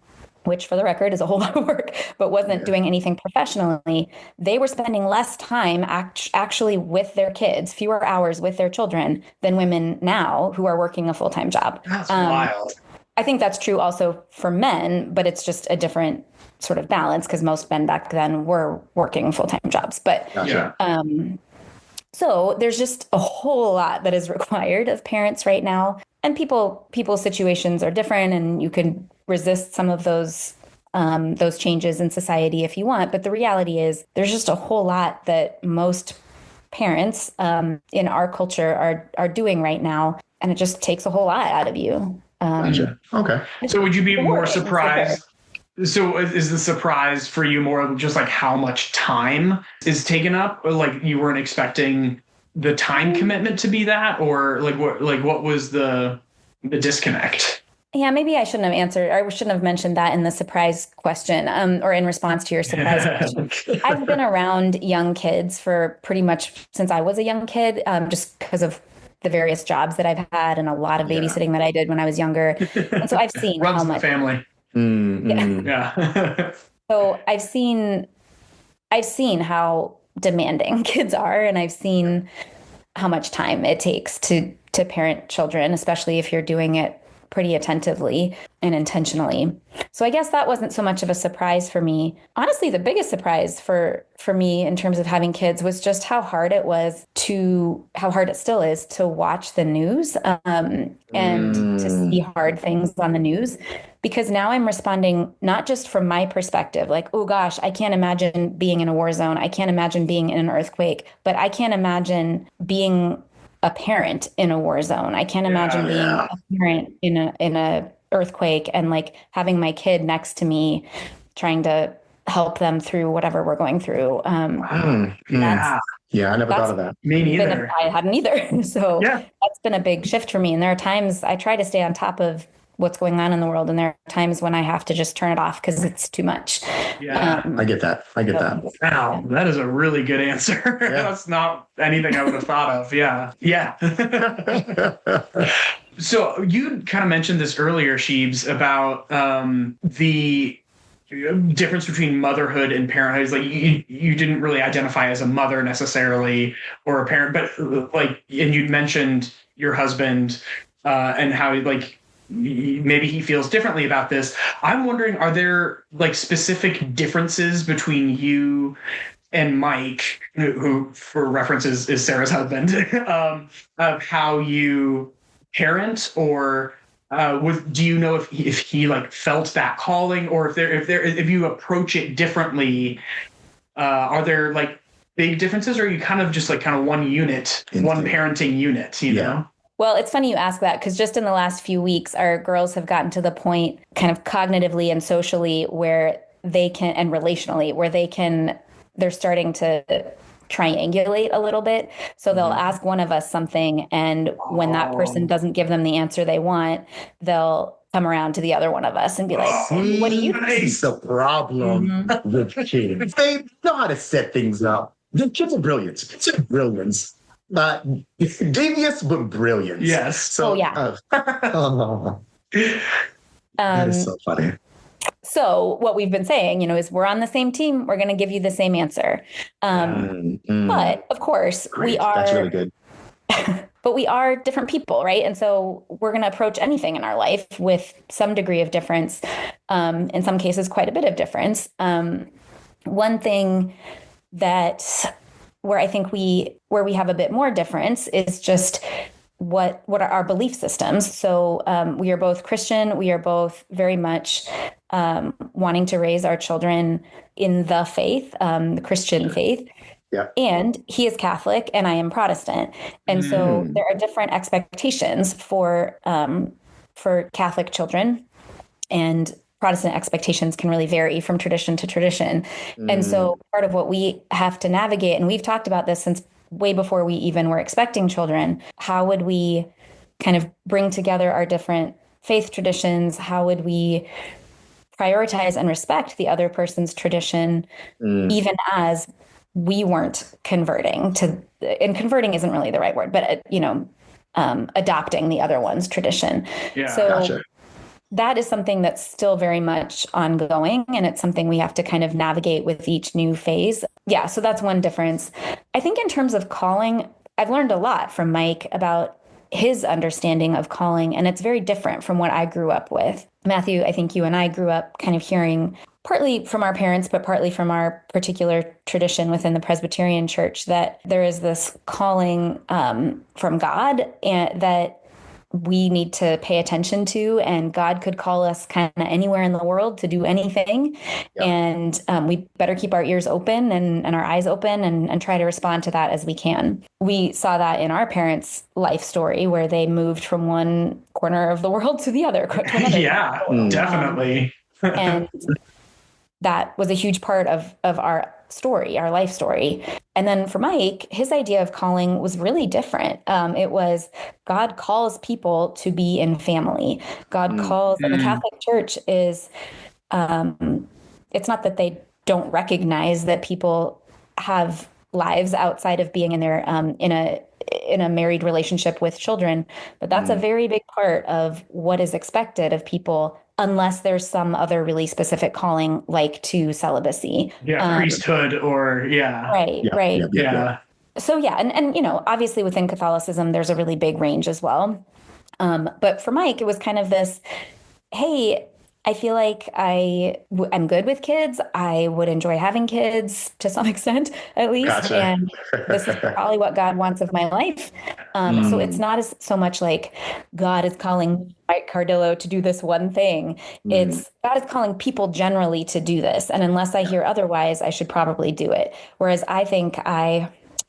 Speaker 3: which for the record is a whole lot of work, but wasn't doing anything professionally, they were spending less time actually with their kids, fewer hours with their children than women now who are working a full-time job.
Speaker 2: That's wild.
Speaker 3: I think that's true also for men, but it's just a different sort of balance because most men back then were working full-time jobs. But so there's just a whole lot that is required of parents right now. And people's situations are different, and you can resist some of those changes in society if you want. But the reality is there's just a whole lot that most parents in our culture are doing right now. And it just takes a whole lot out of you.
Speaker 1: Gotcha. Okay.
Speaker 2: So would you be more surprised? So is the surprise for you more of just like how much time is taken up, or like you weren't expecting the time commitment to be that, or what was the disconnect?
Speaker 3: Yeah, maybe I shouldn't have answered. I shouldn't have mentioned that in the surprise question, or in response to your surprise question. I've been around young kids for pretty much since I was a young kid, just because of the various jobs that I've had and a lot of babysitting that I did when I was younger. And so I've seen
Speaker 2: runs
Speaker 3: how
Speaker 2: in the
Speaker 3: much
Speaker 2: family. Yeah.
Speaker 3: So I've seen how demanding kids are, and I've seen how much time it takes to parent children, especially if you're doing it pretty attentively and intentionally. So I guess that wasn't so much of a surprise for me. Honestly, the biggest surprise for me in terms of having kids was just how hard it still is to watch the news and to see hard things on the news. Because now I'm responding not just from my perspective, like, oh gosh, I can't imagine being in a war zone. I can't imagine being in an earthquake, but I can't imagine being a parent in a war zone. I can't imagine being a parent in a earthquake and like having my kid next to me, trying to help them through whatever we're going through.
Speaker 1: I never thought of that.
Speaker 2: Me neither.
Speaker 3: I hadn't either. So that's been a big shift for me. And there are times I try to stay on top of what's going on in the world, and there are times when I have to just turn it off because it's too much.
Speaker 1: I get that.
Speaker 2: Wow, that is a really good answer. That's not anything I would have thought of. Yeah. So you kind of mentioned this earlier, Sheebs, about the difference between motherhood and parenthood. Is like you didn't really identify as a mother necessarily or a parent, but and you'd mentioned your husband and how maybe he feels differently about this. I'm wondering, are there like specific differences between you and Mike, who for reference is Sarah's husband, of how you parent, or do you know if he like felt that calling, or if you approach it differently? Are there like big differences, or are you kind of just like one unit, one parenting unit, you know?
Speaker 3: Well, it's funny you ask that, because just in the last few weeks, our girls have gotten to the point kind of cognitively and socially where they can, and relationally, where they're starting to triangulate a little bit. So they'll ask one of us something, and when that person doesn't give them the answer they want, they'll come around to the other one of us and be like, what do you think?
Speaker 1: That's the problem with kids. They know how to set things up. The kids are brilliant. Kids are brilliant. Devious but brilliant.
Speaker 2: Yes.
Speaker 1: So that is so funny.
Speaker 3: So what we've been saying, is we're on the same team. We're going to give you the same answer. But of course, we are.
Speaker 1: That's really good.
Speaker 3: But we are different people, right? And so we're going to approach anything in our life with some degree of difference. In some cases, quite a bit of difference. One thing where I think where we have a bit more difference is just what are our belief systems. So we are both Christian. We are both very much wanting to raise our children in the faith, the Christian faith.
Speaker 1: Yeah.
Speaker 3: And he is Catholic and I am Protestant. And so there are different expectations for Catholic children, and Protestant expectations can really vary from tradition to tradition. And so part of what we have to navigate, and we've talked about this since way before we even were expecting children, how would we kind of bring together our different faith traditions? How would we prioritize and respect the other person's tradition, even as we weren't converting and converting isn't really the right word, but, adopting the other one's tradition.
Speaker 2: Yeah,
Speaker 3: so
Speaker 1: gotcha.
Speaker 3: That is something that's still very much ongoing, and it's something we have to kind of navigate with each new phase. Yeah, so that's one difference. I think in terms of calling, I've learned a lot from Mike about his understanding of calling, and it's very different from what I grew up with. Matthew, I think you and I grew up kind of hearing, partly from our parents, but partly from our particular tradition within the Presbyterian Church, that there is this calling from God and that we need to pay attention to, and God could call us kind of anywhere in the world to do anything. Yep. And we better keep our ears open and our eyes open and try to respond to that as we can. We saw that in our parents' life story, where they moved from one corner of the world to the other.
Speaker 2: Yeah, definitely.
Speaker 3: And that was a huge part of our story, our life story. And then for Mike, his idea of calling was really different. It was God calls people to be in family. God calls, and the Catholic Church is, it's not that they don't recognize that people have lives outside of being in their in a married relationship with children, but that's a very big part of what is expected of people, unless there's some other really specific calling, like to celibacy.
Speaker 2: Priesthood or
Speaker 3: Right. So and obviously within Catholicism, there's a really big range as well. But for Mike, it was kind of this, hey, I feel like I'm good with kids. I would enjoy having kids to some extent, at least.
Speaker 1: Gotcha.
Speaker 3: And this is probably what God wants of my life. So it's not so much like God is calling Mike Cardillo to do this one thing. It's God is calling people generally to do this. And unless I hear otherwise, I should probably do it. Whereas I think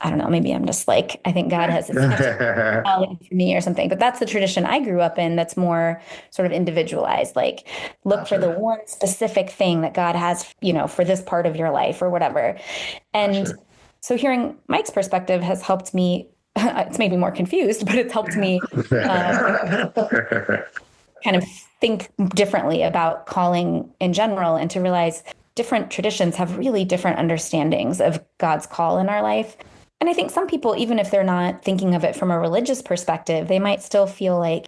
Speaker 3: I don't know, maybe I'm just like, I think God has his calling for me or something. But that's the tradition I grew up in that's more sort of individualized. Like, look for the one specific thing that God has, for this part of your life or whatever. And so hearing Mike's perspective has helped me, it's made me more confused, but it's helped me kind of think differently about calling in general, and to realize different traditions have really different understandings of God's call in our life. And I think some people, even if they're not thinking of it from a religious perspective, they might still feel like,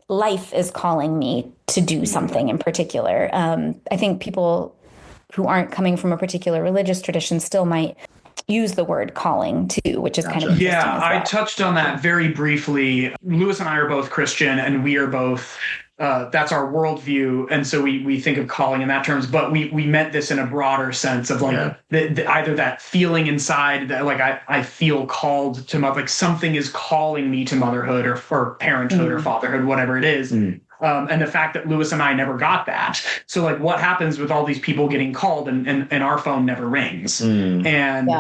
Speaker 3: life is calling me to do something in particular. I think people who aren't coming from a particular religious tradition still might use the word calling too, which is kind of interesting as well.
Speaker 2: I touched on that very briefly. Lewis and I are both Christian, and we are both that's our worldview, and so we think of calling in that terms. But we meant this in a broader sense of like either that feeling inside that like I feel called to like something is calling me to motherhood or parenthood or fatherhood, whatever it is. And the fact that Lewis and I never got that. So like, what happens with all these people getting called and our phone never rings? And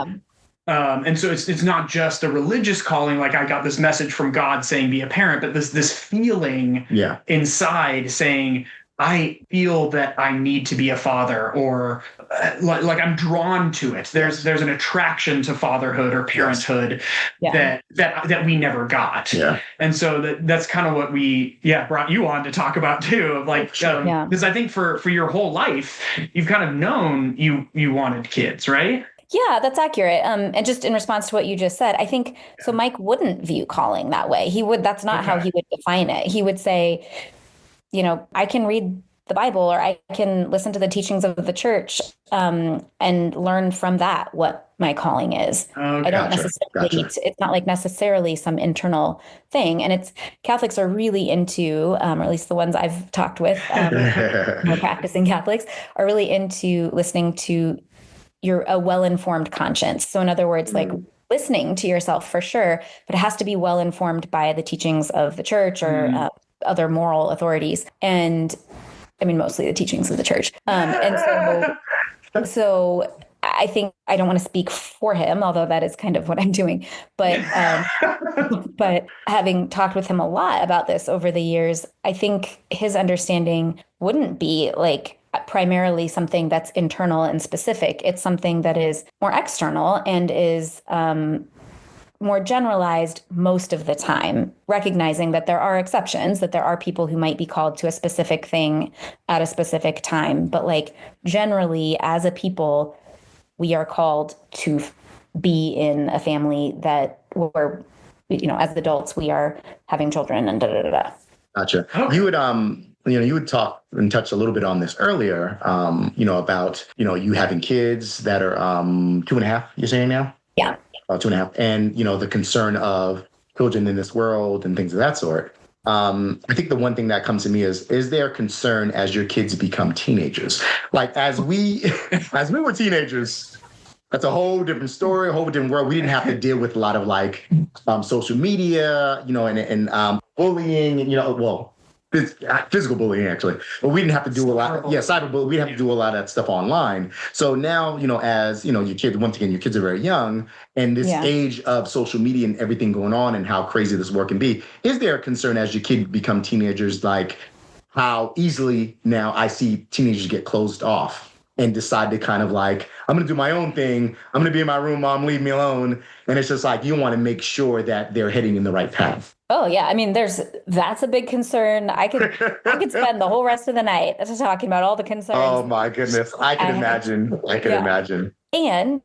Speaker 2: so it's not just a religious calling, like I got this message from God saying be a parent, but this feeling inside saying I feel that I need to be a father, or like I'm drawn to it. There's an attraction to fatherhood or parenthood that we never got. And so that's kind of what we brought you on to talk about too, of like because I think for your whole life you've kind of known you wanted kids, right?
Speaker 3: Yeah, that's accurate. And just in response to what you just said, I think so Mike wouldn't view calling that way. That's not how he would define it. He would say, I can read the Bible, or I can listen to the teachings of the church and learn from that what my calling is. I don't necessarily, it's not like necessarily some internal thing. And Catholics are really into, or at least the ones I've talked with, more practicing Catholics, are really into listening to a well-informed conscience. So in other words, like listening to yourself for sure, but it has to be well-informed by the teachings of the church or other moral authorities. And I mean, mostly the teachings of the church. And so I think I don't want to speak for him, although that is kind of what I'm doing. But but having talked with him a lot about this over the years, I think his understanding wouldn't be like primarily something that's internal and specific. It's something that is more external and is more generalized most of the time, recognizing that there are exceptions, that there are people who might be called to a specific thing at a specific time. But like generally as a people, we are called to be in a family that we're, as adults, we are having children and
Speaker 1: Gotcha. Okay. You would talk and touch a little bit on this earlier, about, you having kids that are 2.5, you're saying now?
Speaker 3: Yeah.
Speaker 1: 2.5. And, the concern of children in this world and things of that sort. I think the one thing that comes to me is there concern as your kids become teenagers? Like as we were teenagers, that's a whole different story, a whole different world. We didn't have to deal with a lot of like social media, and bullying, and, physical bullying, actually. But we didn't have to do a lot. Cyberbullying. We didn't have to do a lot of that stuff online. So now, as, your kids, once again, your kids are very young, and this age of social media and everything going on and how crazy this world can be, is there a concern as your kids become teenagers, like how easily now I see teenagers get closed off and decide to kind of like, I'm going to do my own thing. I'm going to be in my room, mom, leave me alone. And it's just like, you want to make sure that they're heading in the right path.
Speaker 3: Oh yeah. I mean, that's a big concern. I could spend the whole rest of the night just talking about all the concerns.
Speaker 1: Oh my goodness. I can imagine. I can imagine.
Speaker 3: And,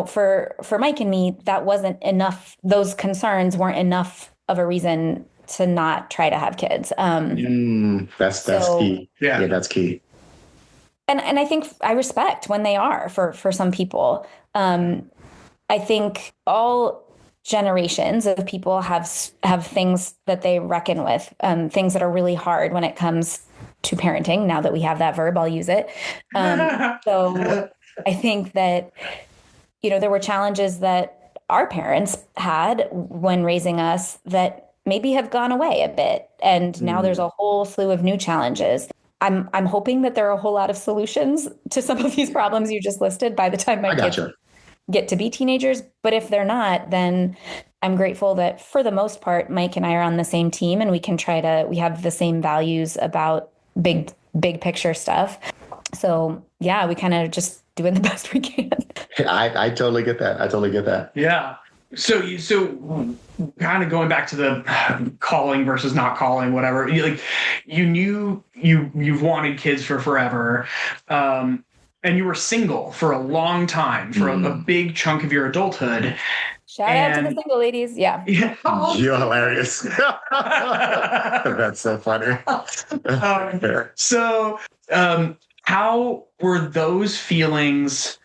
Speaker 3: for Mike and me, that wasn't enough. Those concerns weren't enough of a reason to not try to have kids.
Speaker 1: That's key. Yeah, that's key.
Speaker 3: And I think I respect when they are for some people. I think all generations of people have things that they reckon with, things that are really hard when it comes to parenting. Now that we have that verb, I'll use it. So I think that, there were challenges that our parents had when raising us that maybe have gone away a bit. And now there's a whole slew of new challenges. I'm hoping that there are a whole lot of solutions to some of these problems you just listed by the time my kids get to be teenagers. But if they're not, then I'm grateful that for the most part, Mike and I are on the same team and we have the same values about big picture stuff. So yeah, we kind of just doing the best we can.
Speaker 1: I totally get that.
Speaker 2: Yeah. So kind of going back to the calling versus not calling, whatever, you knew you've wanted kids for forever. And you were single for a long time, for a big chunk of your adulthood.
Speaker 3: Shout out to the single ladies. Yeah.
Speaker 1: You're hilarious. That's so funny.
Speaker 2: How were those feelings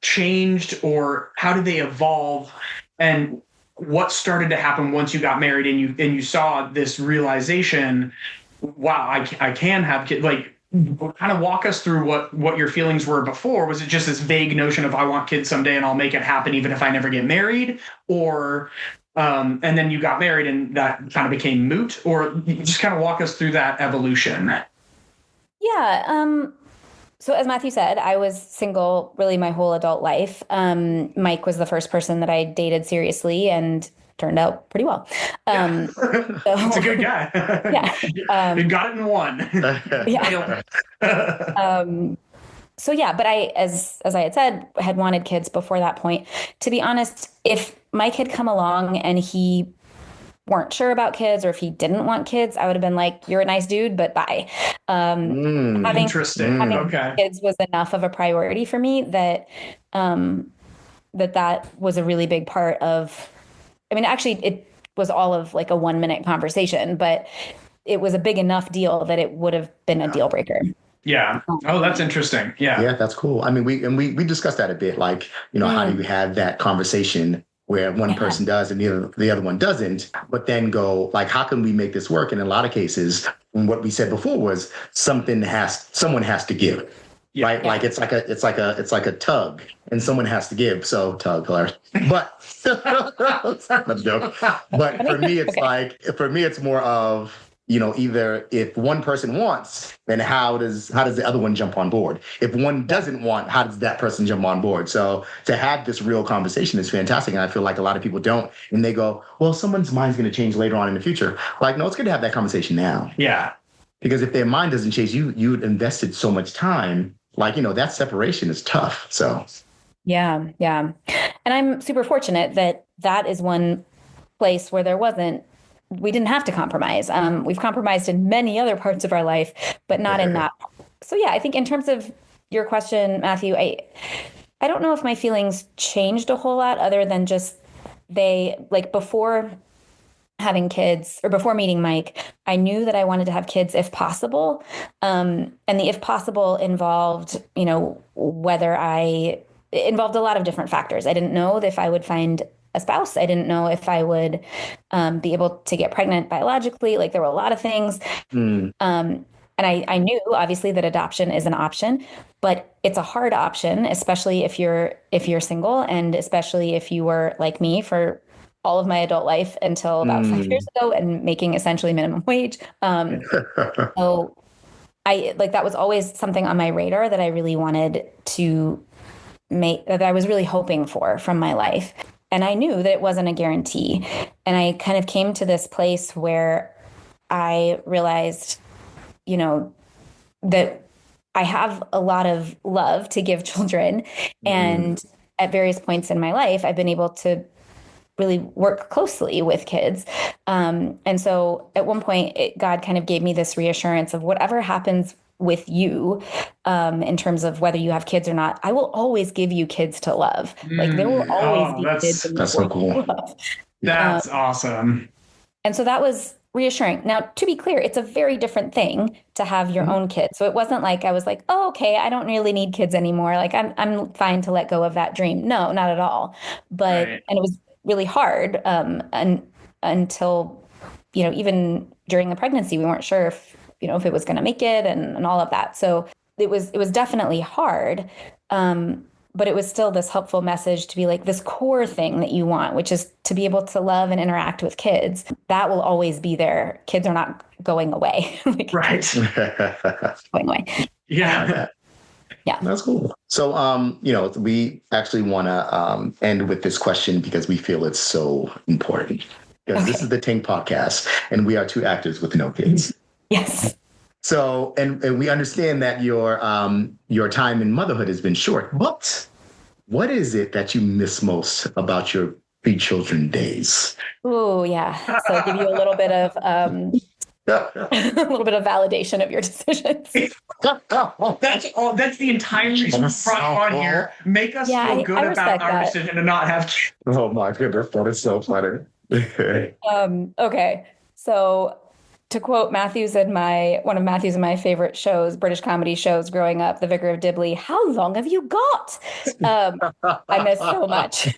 Speaker 2: changed, or how did they evolve, and what started to happen once you got married and you saw this realization, wow, I can have kids? Like, kind of walk us through what your feelings were before. Was it just this vague notion of I want kids someday and I'll make it happen even if I never get married? Or and then you got married and that kind of became moot? Or just kind of walk us through that evolution.
Speaker 3: Yeah. So as Matthew said, I was single really my whole adult life. Mike was the first person that I dated seriously and turned out pretty well.
Speaker 2: It's a good guy.
Speaker 3: Yeah.
Speaker 2: You got it in one.
Speaker 3: Yeah. But I, as I had said, had wanted kids before that point. To be honest, if Mike had come along and he weren't sure about kids, or if he didn't want kids, I would have been like, you're a nice dude, but bye. Having kids was enough of a priority for me that that was a really big part of, actually it was all of like a 1-minute conversation, but it was a big enough deal that it would have been a deal breaker.
Speaker 2: Yeah. Oh, that's interesting. Yeah.
Speaker 1: Yeah, that's cool. We discussed that a bit, like, how do you have that conversation where one person does and the other one doesn't, but then go like, how can we make this work? And in a lot of cases, what we said before was someone has to give. Yeah. Right. Yeah. Like it's like a tug and someone has to give. So tug, hilarious. But that's not a joke. But for me, it's more of, either if one person wants, then how does the other one jump on board? If one doesn't want, how does that person jump on board? So to have this real conversation is fantastic. And I feel like a lot of people don't. And they go, well, someone's mind's going to change later on in the future. Like, no, it's good to have that conversation now.
Speaker 2: Yeah.
Speaker 1: Because if their mind doesn't change, you invested so much time, like, that separation is tough. So.
Speaker 3: Yeah. Yeah. And I'm super fortunate that is one place where we didn't have to compromise. We've compromised in many other parts of our life, but not in that. So yeah, I think in terms of your question, Matthew, I don't know if my feelings changed a whole lot other than just before having kids or before meeting Mike, I knew that I wanted to have kids if possible. And the if possible involved, it involved a lot of different factors. I didn't know if I would find a spouse. I didn't know if I would be able to get pregnant biologically. Like, there were a lot of things. And I knew obviously that adoption is an option, but it's a hard option, especially if you're single, and especially if you were like me for all of my adult life until about 5 years ago and making essentially minimum wage. So that was always something on my radar that I really wanted to make, that I was really hoping for from my life. And I knew that it wasn't a guarantee. And I kind of came to this place where I realized, that I have a lot of love to give children. And at various points in my life, I've been able to really work closely with kids. And so at one point, God kind of gave me this reassurance of whatever happens with you, in terms of whether you have kids or not, I will always give you kids to love. Like there will always be kids.
Speaker 1: That's so cool.
Speaker 2: That's awesome.
Speaker 3: And so that was reassuring. Now, to be clear, it's a very different thing to have your own kids. So it wasn't like I was like, oh, okay, I don't really need kids anymore. Like I'm fine to let go of that dream. No, not at all. But and it was really hard, and until, even during the pregnancy, we weren't sure if it was going to make it and all of that. So it was definitely hard. But it was still this helpful message to be like this core thing that you want, which is to be able to love and interact with kids. That will always be there. Kids are not going away.
Speaker 2: Right.
Speaker 3: Going away.
Speaker 2: Yeah.
Speaker 3: Yeah.
Speaker 1: That's cool. So, we actually want to end with this question because we feel it's so important. Because this is the Tink podcast, and we are two actors with no kids.
Speaker 3: Yes.
Speaker 1: So, and we understand that your time in motherhood has been short, but what is it that you miss most about your pre-children days?
Speaker 3: Oh, yeah. So I'll give you a little bit of validation of your decisions.
Speaker 2: That's the entire reason we brought on here. Make us feel good about our decision to not have kids.
Speaker 1: Oh my goodness, that is so funny.
Speaker 3: Okay. So to quote one of Matthew's and my favorite shows, British comedy shows growing up, The Vicar of Dibley, how long have you got? I miss so much.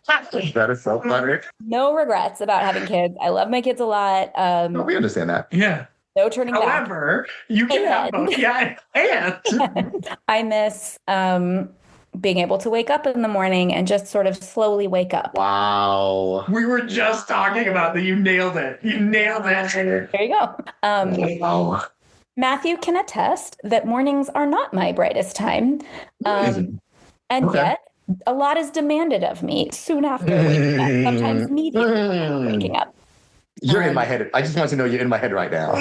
Speaker 1: That is so funny.
Speaker 3: No regrets about having kids. I love my kids a lot.
Speaker 1: No, we understand that.
Speaker 2: Yeah.
Speaker 3: No turning back.
Speaker 2: However, you can have both. Yeah, and
Speaker 3: I miss being able to wake up in the morning and just sort of slowly wake up.
Speaker 1: Wow.
Speaker 2: We were just talking about that. You nailed it. There
Speaker 3: you go.
Speaker 1: Wow.
Speaker 3: Matthew can attest that mornings are not my brightest time. And yet a lot is demanded of me soon after waking up, sometimes immediately waking up.
Speaker 1: You're in my head. I just want to know you're in my head right now.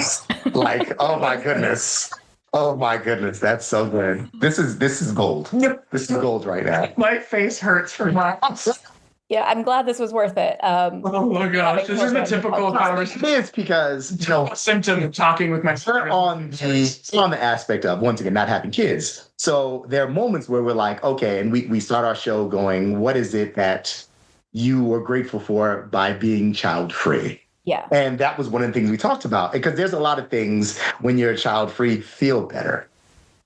Speaker 1: Like, oh my goodness. Oh my goodness, that's so good. This is gold. This is gold right now.
Speaker 2: My face hurts for months.
Speaker 3: Yeah, I'm glad this was worth it.
Speaker 2: Oh my gosh, this is the typical conversation.
Speaker 1: It is because
Speaker 2: symptom of talking with my
Speaker 1: we're on the aspect of, once again, not having kids. So there are moments where we're like, okay, and we start our show going, what is it that you were grateful for by being child-free?
Speaker 3: Yeah.
Speaker 1: And that was one of the things we talked about, because there's a lot of things when you're child-free feel better,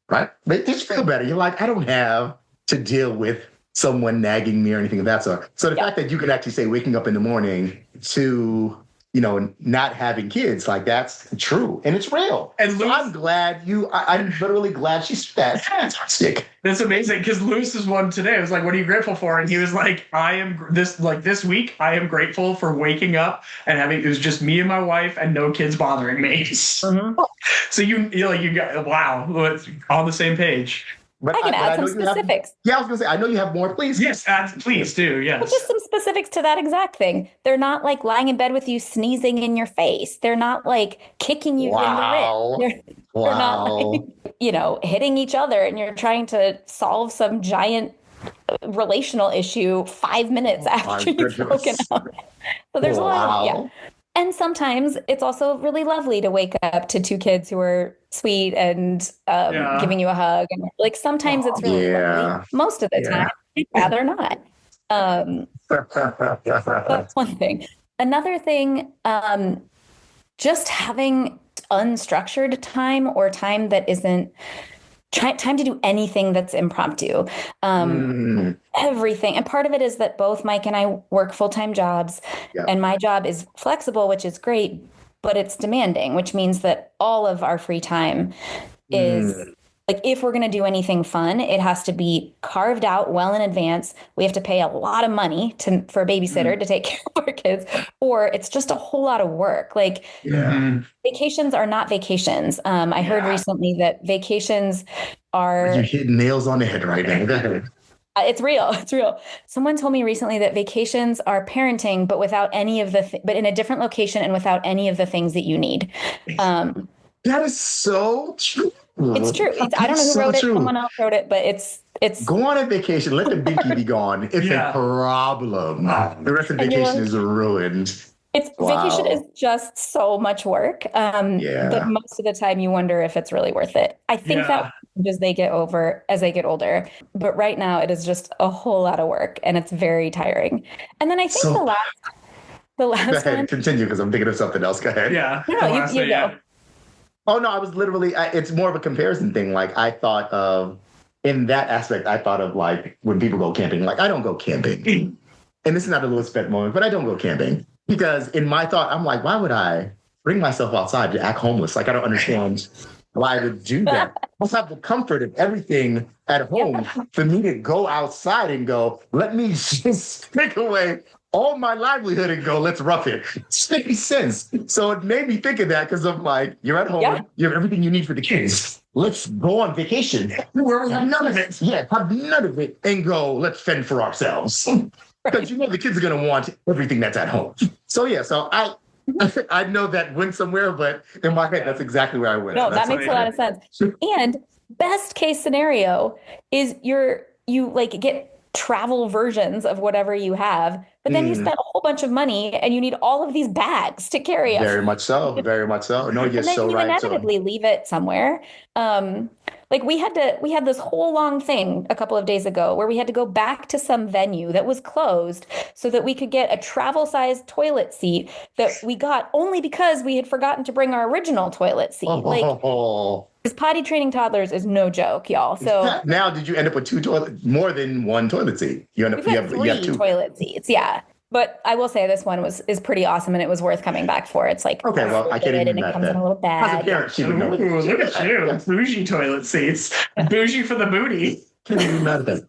Speaker 1: right? They just feel better. You're like, I don't have to deal with someone nagging me or anything of that sort. So the fact that you can actually say waking up in the morning to, not having kids, like that's true. And it's real. And so I'm literally glad she's fat. Fantastic.
Speaker 2: That's amazing, because Lewis's one today was like, what are you grateful for? And he was like, this week, I am grateful for waking up and it was just me and my wife and no kids bothering me. Mm-hmm. So you got, wow, on the same page.
Speaker 3: But I can add some specifics.
Speaker 1: I was going to say, I know you have more, please.
Speaker 2: Yes, please do, yes.
Speaker 3: Well, just some specifics to that exact thing. They're not like lying in bed with you sneezing in your face. They're not like kicking you in the ribs. They're not like, hitting each other and you're trying to solve some giant relational issue 5 minutes after you've broken up. So there's a lot of, And sometimes it's also really lovely to wake up to two kids who are sweet and giving you a hug. And like sometimes it's really lovely. Most of the time, I'd rather not. That's one thing. Another thing, just having unstructured time or time that isn't time to do anything that's impromptu. Everything. And part of it is that both Mike and I work full-time jobs and my job is flexible, which is great, but it's demanding, which means that all of our free time is like, if we're going to do anything fun, it has to be carved out well in advance. We have to pay a lot of money for a babysitter to take care of our kids, or it's just a whole lot of work. Like vacations are not vacations. I heard recently that vacations are...
Speaker 1: You're hitting nails on the head right now. Go ahead.
Speaker 3: It's real. It's real. Someone told me recently that vacations are parenting, but without any of but in a different location and without any of the things that you need.
Speaker 1: That is so true.
Speaker 3: It's true. I don't know who wrote it. Someone else wrote it, but it's
Speaker 1: go on a vacation. Let the binky be gone. It's a problem. The rest of the vacation is ruined.
Speaker 3: Vacation is just so much work. But most of the time you wonder if it's really worth it. I think that as they get older. But right now it is just a whole lot of work and it's very tiring. And then I think the last one.
Speaker 1: Continue because I'm thinking of something else. Go ahead.
Speaker 2: Yeah.
Speaker 3: No, you go.
Speaker 1: Oh no, I was literally. It's more of a comparison thing. Like I thought of in that aspect. I thought of like when people go camping. Like I don't go camping, and this is not a Louis Spett moment, but I don't go camping because in my thought, I'm like, why would I bring myself outside to act homeless? Like I don't understand why I would do that. I also have the comfort of everything at home for me to go outside and go. Let me just take away all my livelihood and go, let's rough it. It makes sense. So it made me think of that because I'm like, you're at home, you have everything you need for the kids. Let's go on vacation where we have none of it. Yeah, have none of it and go, let's fend for ourselves. Because you know the kids are going to want everything that's at home. So so I know that went somewhere, but in my head, that's exactly where I went.
Speaker 3: No, that makes a lot of sense. And best case scenario is you like get travel versions of whatever you have, but then you spend a whole bunch of money and you need all of these bags to carry.
Speaker 1: Very much so. No, you're so right.
Speaker 3: Inevitably leave it somewhere. Like we had this whole long thing a couple of days ago where we had to go back to some venue that was closed so that we could get a travel-sized toilet seat that we got only because we had forgotten to bring our original toilet seat. Because potty training toddlers is no joke, y'all. So
Speaker 1: now, did you end up with more than one toilet seat? You have two
Speaker 3: toilet seats, yeah. But I will say this one is pretty awesome, and it was worth coming back for. It's like
Speaker 1: okay, well, I can't even
Speaker 3: and it comes in a little bag.
Speaker 2: Ooh, look at you, bougie toilet seats, bougie for the booty.
Speaker 1: Can't even mad at that.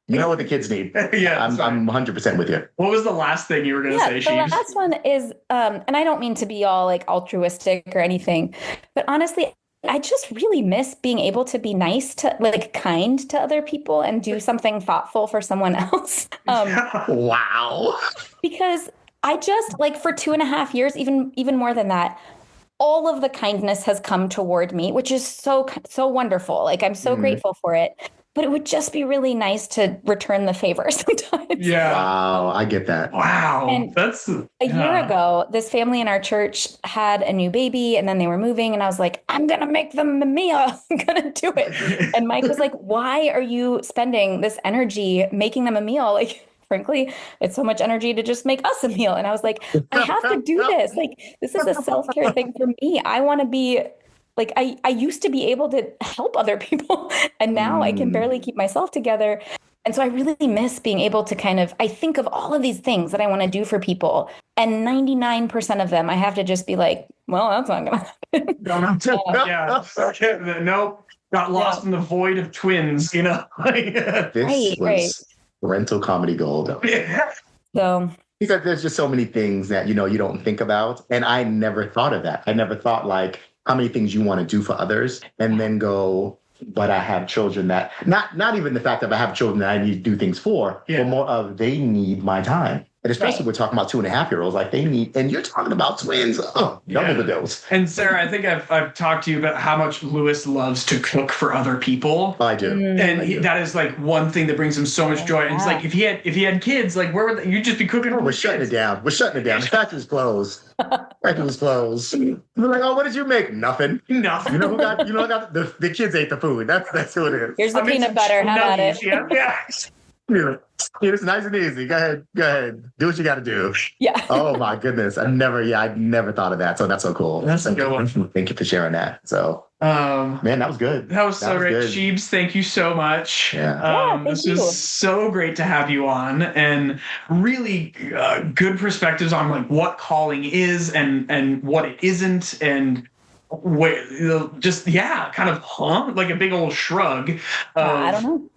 Speaker 1: You know what the kids need.
Speaker 2: Yeah,
Speaker 1: I'm 100% with you.
Speaker 2: What was the last thing you were going to say,
Speaker 3: The last one is, and I don't mean to be all like altruistic or anything, but honestly, I just really miss being able to be nice to, like, kind to other people and do something thoughtful for someone else.
Speaker 1: Wow.
Speaker 3: Because I just, like, for 2.5 years, even more than that, all of the kindness has come toward me, which is so wonderful. Like, I'm so grateful for it. But it would just be really nice to return the favor sometimes.
Speaker 2: Yeah.
Speaker 1: Wow. I get that.
Speaker 2: Wow.
Speaker 3: And a year ago, this family in our church had a new baby and then they were moving. And I was like, I'm going to make them a meal. I'm going to do it. And Mike was like, why are you spending this energy making them a meal? Like, frankly, it's so much energy to just make us a meal. And I was like, I have to do this. Like, this is a self-care thing for me. I want to be... Like I used to be able to help other people and now I can barely keep myself together. And so I really miss being able to I think of all of these things that I want to do for people. And 99% of them, I have to just be like, well, that's not going to happen.
Speaker 2: Nope. Got lost in the void of twins, you know?
Speaker 1: This was parental comedy gold.
Speaker 2: Yeah.
Speaker 3: So...
Speaker 1: Because there's just so many things that, you don't think about. And I never thought of that. I never thought like, how many things you want to do for others and then go, but I have children that, not even the fact that I have children that I need to do things for, but more of they need my time. And especially we're talking about 2.5-year-olds, like they need, and you're talking about twins, double the dose.
Speaker 2: And Sarah, I think I've talked to you about how much Louis loves to cook for other people.
Speaker 1: I do.
Speaker 2: And that is like one thing that brings him so much joy. And it's like, if he had kids, like where would you'd just be cooking for
Speaker 1: We're shutting it down. The factory's closed. We're like, oh, what did you make? Nothing. You know who got, the kids ate the food. That's who it is.
Speaker 3: Here's the peanut butter. How about it?
Speaker 2: Yeah.
Speaker 1: It's nice and easy. Go ahead. Do what you got to do.
Speaker 3: Yeah.
Speaker 1: Oh my goodness. I never thought of that. So that's so cool.
Speaker 2: That's a good one.
Speaker 1: Thank you for sharing that. So, man, that was good.
Speaker 2: That was so great. Sheebs, thank you so much.
Speaker 1: Yeah.
Speaker 2: This was so great to have you on and really good perspectives on like what calling is and what it isn't and like a big old shrug.
Speaker 3: I don't know.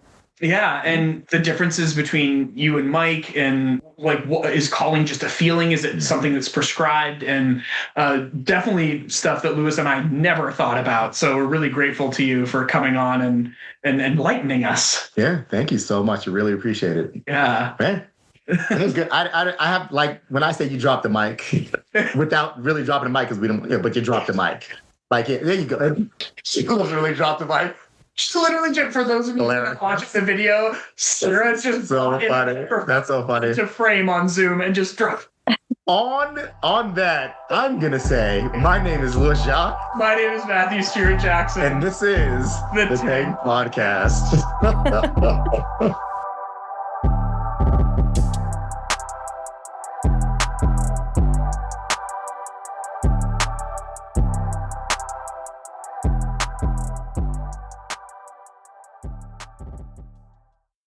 Speaker 2: Yeah, and the differences between you and Mike and like what is calling just a feeling? Is it something that's prescribed? And definitely stuff that Louis and I never thought about. So we're really grateful to you for coming on and enlightening us.
Speaker 1: Yeah, thank you so much. I really appreciate it.
Speaker 2: Yeah.
Speaker 1: Man. It was good. I have like when I say you dropped the mic without really dropping the mic because we don't, but you dropped the mic. Like, there you go. She literally dropped the mic.
Speaker 2: She literally, for those of you who watch the video, Sarah's just
Speaker 1: so funny. That's so funny.
Speaker 2: To frame on Zoom and just drop.
Speaker 1: On that, I'm gonna say my name is Louis Jacques.
Speaker 2: My name is Matthew Stewart Jackson.
Speaker 1: And this is the Tank Podcast.